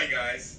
Hi, guys.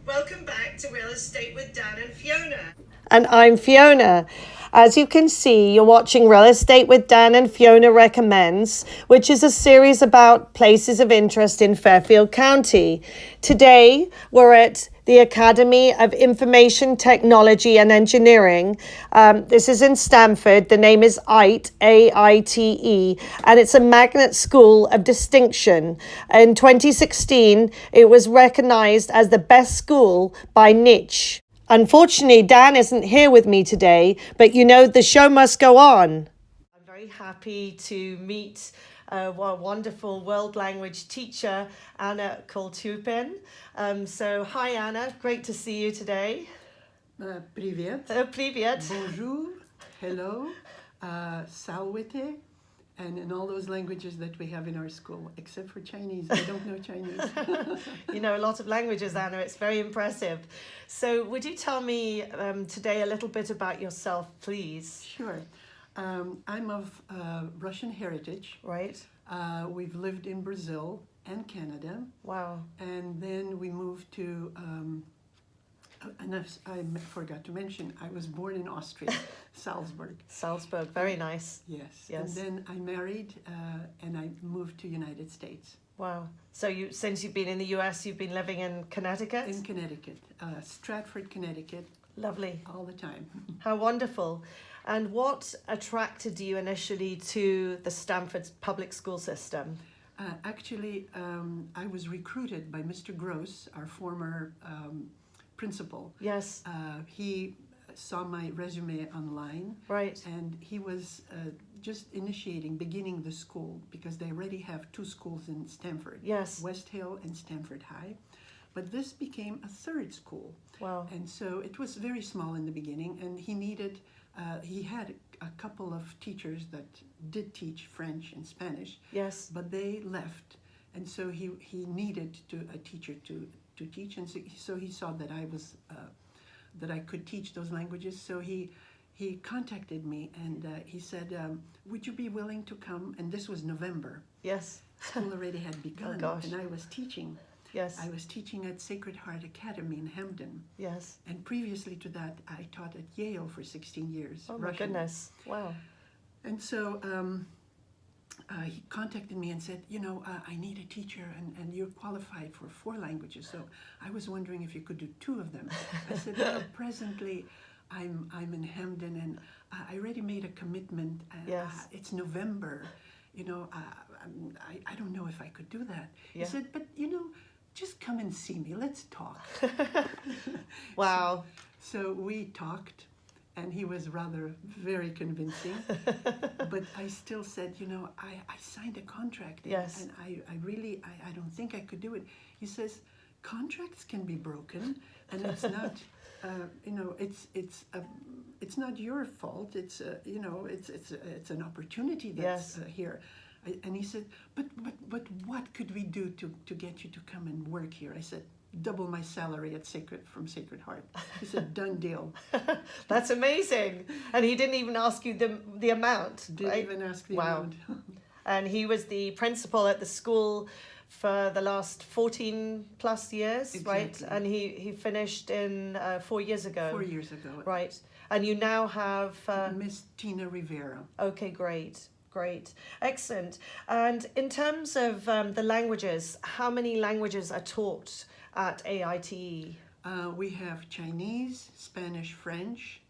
Welcome back to Real Estate with Dan and Fiona. And I'm Fiona. As you can see, you're watching Real Estate with Dan and Fiona Recommends, which is a series about places of interest in Fairfield County. Today, we're at the Academy of Information Technology and Engineering. This is in Stamford. The name is AITE, AITE, and it's a magnet school of distinction. In 2016, it was recognized as the best school by Niche. Unfortunately, Dan isn't here with me today, but you know, the show must go on. I'm very happy to meet a wonderful world language teacher, Anna Koltypin. So, hi, Anna. Great to see you today. Привет. Привет. Bonjour. Hello. Salwete. And in all those languages that we have in our school, except for Chinese. I don't know Chinese. You know a lot of languages, Anna. It's very impressive. So would you tell me today a little bit about yourself, please? Sure. I'm of Russian heritage. Right. We've lived in Brazil and Canada. Wow. And then we moved to... and I forgot to mention, I was born in Austria, Salzburg. Salzburg, very nice. Yes. Yes. And then I married and I moved to United States. Wow. So since you've been in the US, you've been living in Connecticut? In Connecticut, Stratford, Connecticut. Lovely. All the time. How wonderful. And what attracted you initially to the Stamford public school system? Actually, I was recruited by Mr. Gross, our former principal. Yes. He saw my resume online. Right. And he was just beginning the school, because they already have two schools in Stamford. Yes. West Hill and Stamford High. But this became a third school. Wow. And so it was very small in the beginning, and he had a couple of teachers that did teach French and Spanish. Yes. But they left, and so he needed a teacher to teach, and so he saw that I could teach those languages. So he contacted me, and he said, would you be willing to come? And this was November. Yes. School already had begun. Oh, gosh. And I was teaching. Yes. I was teaching at Sacred Heart Academy in Hampden. Yes. And previously to that, I taught at Yale for 16 years. Oh, my goodness. Wow. And so he contacted me and said, I need a teacher, and you're qualified for 4 languages. So I was wondering if you could do 2 of them. I said, well, presently I'm in Hampden, and I already made a commitment. Yes. It's November. I don't know if I could do that. Yeah. He said, but just come and see me. Let's talk. Wow. So we talked, and he was very convincing. But I still said, I signed a contract. Yes. And I don't think I could do it. He says, contracts can be broken, and it's not, it's not your fault. It's it's an opportunity that's here. And he said, but what could we do to get you to come and work here? I said, double my salary from Sacred Heart. He said, done deal. That's amazing. And he didn't even ask you the amount. Didn't right? even ask the wow. amount. And he was the principal at the school for the last 14 plus years, exactly. Right? And he finished in 4 years ago. 4 years ago. Right. And you now have... Miss Tina Rivera. Okay, great. Great. Excellent. And in terms of the languages, how many languages are taught at AITE? We have Chinese, Spanish, French,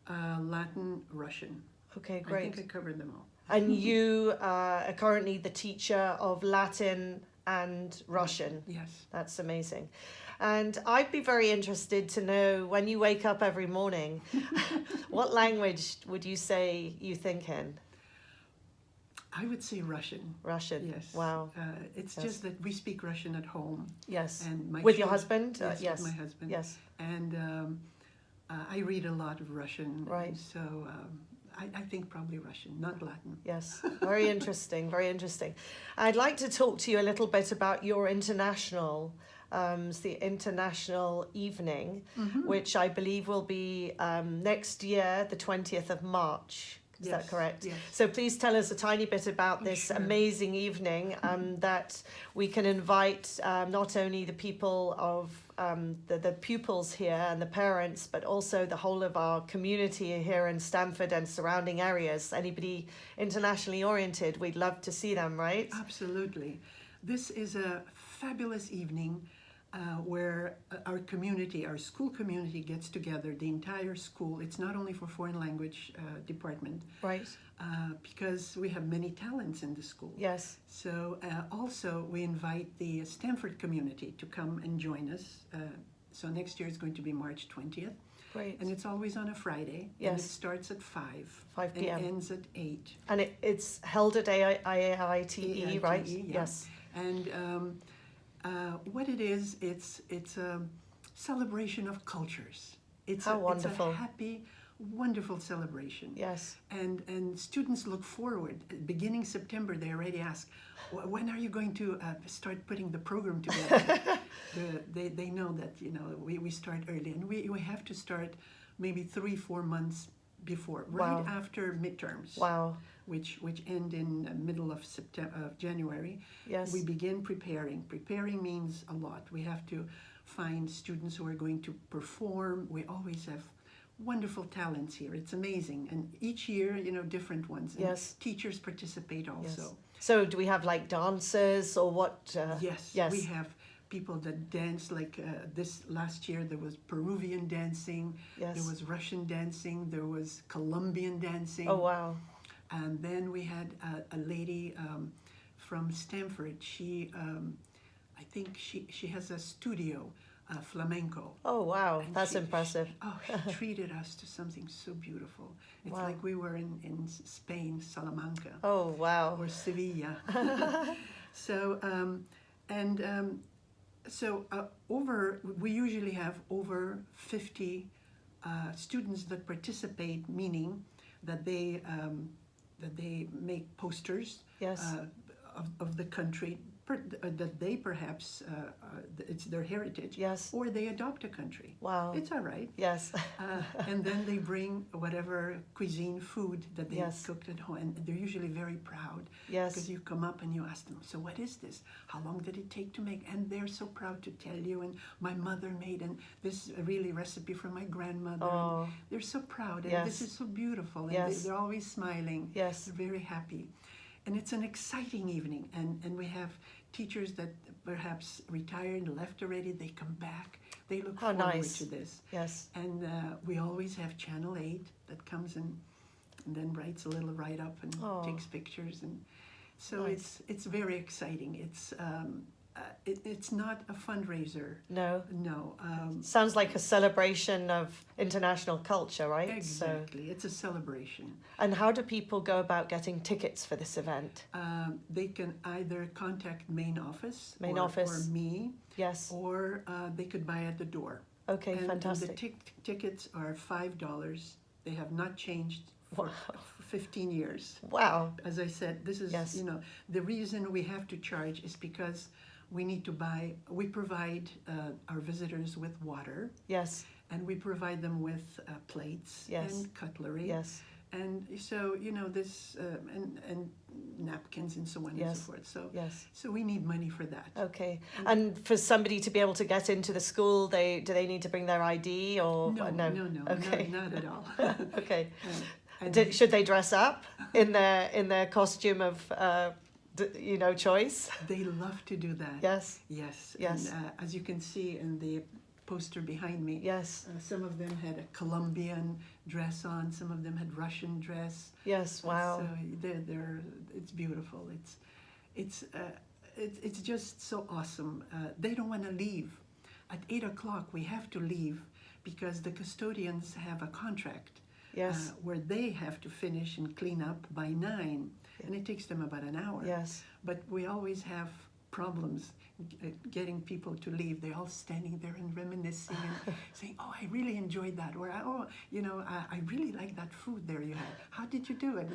Latin, Russian. Okay, great. I think I covered them all. And you are currently the teacher of Latin and Russian. Yes. That's amazing. And I'd be very interested to know, when you wake up every morning, what language would you say you think in? I would say Russian. Russian. Yes. Wow. It's just that we speak Russian at home. Yes. And with your husband? Yes, Yes. with my husband. Yes. And I read a lot of Russian. Right. So I think probably Russian, not Latin. Yes. Very interesting. Very interesting. I'd like to talk to you a little bit about your international. It's the International Evening, which I believe will be next year, the 20th of March. Is that Yes, correct? yes. So please tell us a tiny bit about this sure. amazing evening that we can invite not only the people of the pupils here and the parents, but also the whole of our community here in Stamford and surrounding areas. Anybody internationally oriented, we'd love to see them, right? Absolutely. This is a fabulous evening where our community, our school community gets together, the entire school. It's not only for foreign language department, Right. because we have many talents in the school. Yes. So also we invite the Stamford community to come and join us. So next year is going to be March 20th. Great. And it's always on a Friday. Yes. And it starts at 5. 5 p.m. And ends at 8. And it's held at AITE, right? Yeah. Yes. And what it is, it's a celebration of cultures. It's How wonderful. It's a happy, wonderful celebration. Yes. And students look forward. Beginning September, they already ask, when are you going to start putting the program together? They know that, we start early, and we have to start maybe 3-4 months before, right after midterms. Wow. Which end in the middle of January. Yes. We begin preparing. Preparing means a lot. We have to find students who are going to perform. We always have wonderful talents here. It's amazing. And each year, different ones. And Yes. teachers participate also. Yes. So do we have like dancers or what? Yes. Yes. We have people that dance, like this last year there was Peruvian dancing, Yes. there was Russian dancing, there was Colombian dancing. Oh, wow. And then we had a lady from Stamford. She, I think she has a studio, flamenco. Oh, wow. And That's she impressive. treated us to something so beautiful. It's Wow. like we were in Spain, Salamanca, Oh, wow. or Sevilla. So, we usually have over 50 students that participate, meaning that they make posters Yes. of the country that they perhaps it's their heritage. Yes. Or they adopt a country. Wow. It's all right. Yes. And then they bring whatever cuisine food that they Yes. cooked at home, and they're usually very proud. Yes. Because you come up and you ask them, so what is this? How long did it take to make? And they're so proud to tell you. And my mother made, and this really recipe from my grandmother. Oh. And they're so proud, and Yes. this is so beautiful. And Yes. they're always smiling. Yes. They're very happy. And it's an exciting evening. And we have teachers that perhaps retired and left already. They come back. They look How forward nice. to this. Yes. And we always have Channel 8 that comes and then writes a little write-up and Oh. takes pictures. And so Nice. it's very exciting. It's not a fundraiser. No. No. Sounds like a celebration of international culture, right? Exactly. It's a celebration. So, and how do people go about getting tickets for this event? They can either contact main office, Main or, office. or me, Yes. or they could buy at the door. Okay, And fantastic. the tickets are $5. They have not changed for 15 years. Wow. As I said, this is, Yes. the reason we have to charge is because we provide our visitors with water, Yes. and we provide them with plates Yes. and cutlery. Yes. And so, this, and napkins and so on and Yes. so forth. So, Yes. so we need money for that. Okay. And for somebody to be able to get into the school, do they need to bring their ID or No, Okay. not at all. Okay. And Should they dress up in their costume of choice? they love to do that. Yes. Yes. Yes. And as you can see in the poster behind me, Yes. some of them had a Colombian dress on. Some of them had Russian dress. Yes. Wow. So it's beautiful. It's just so awesome. They don't want to leave. At 8 o'clock, we have to leave because the custodians have a contract. Yes. Where they have to finish and clean up by 9, and it takes them about an hour. Yes. But we always have problems getting people to leave. They're all standing there and reminiscing and saying, "Oh, I really enjoyed that," or "Oh, I really like that food there you had. How did you do it?"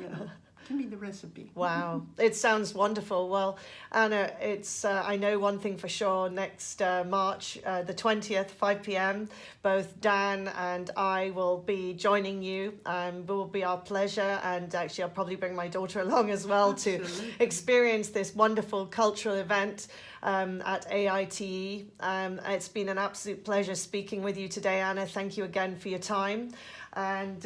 Give me the recipe. Wow, it sounds wonderful. Well, Anna, it's I know one thing for sure. Next March the 20th, 5 p.m., both Dan and I will be joining you. It will be our pleasure, and actually I'll probably bring my daughter along as well. Absolutely. To experience this wonderful cultural event at AITE. It's been an absolute pleasure speaking with you today, Anna. Thank you again for your time. And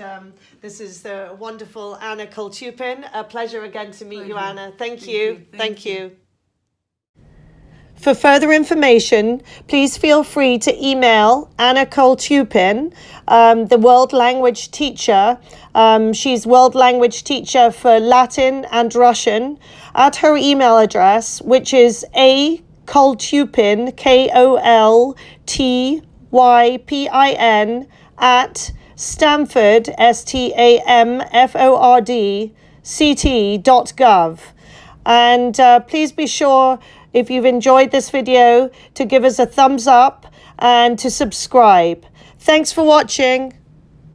this is the wonderful Anna Koltypin. A pleasure again to meet you, Anna. Thank you. Thank you. For further information, please feel free to email Anna Koltypin, the world language teacher. She's world language teacher for Latin and Russian, at her email address, which is akoltypin, KOLTYPIN, at Stamford, STAMFORD, CT.gov. And please be sure, if you've enjoyed this video, to give us a thumbs up and to subscribe. Thanks for watching.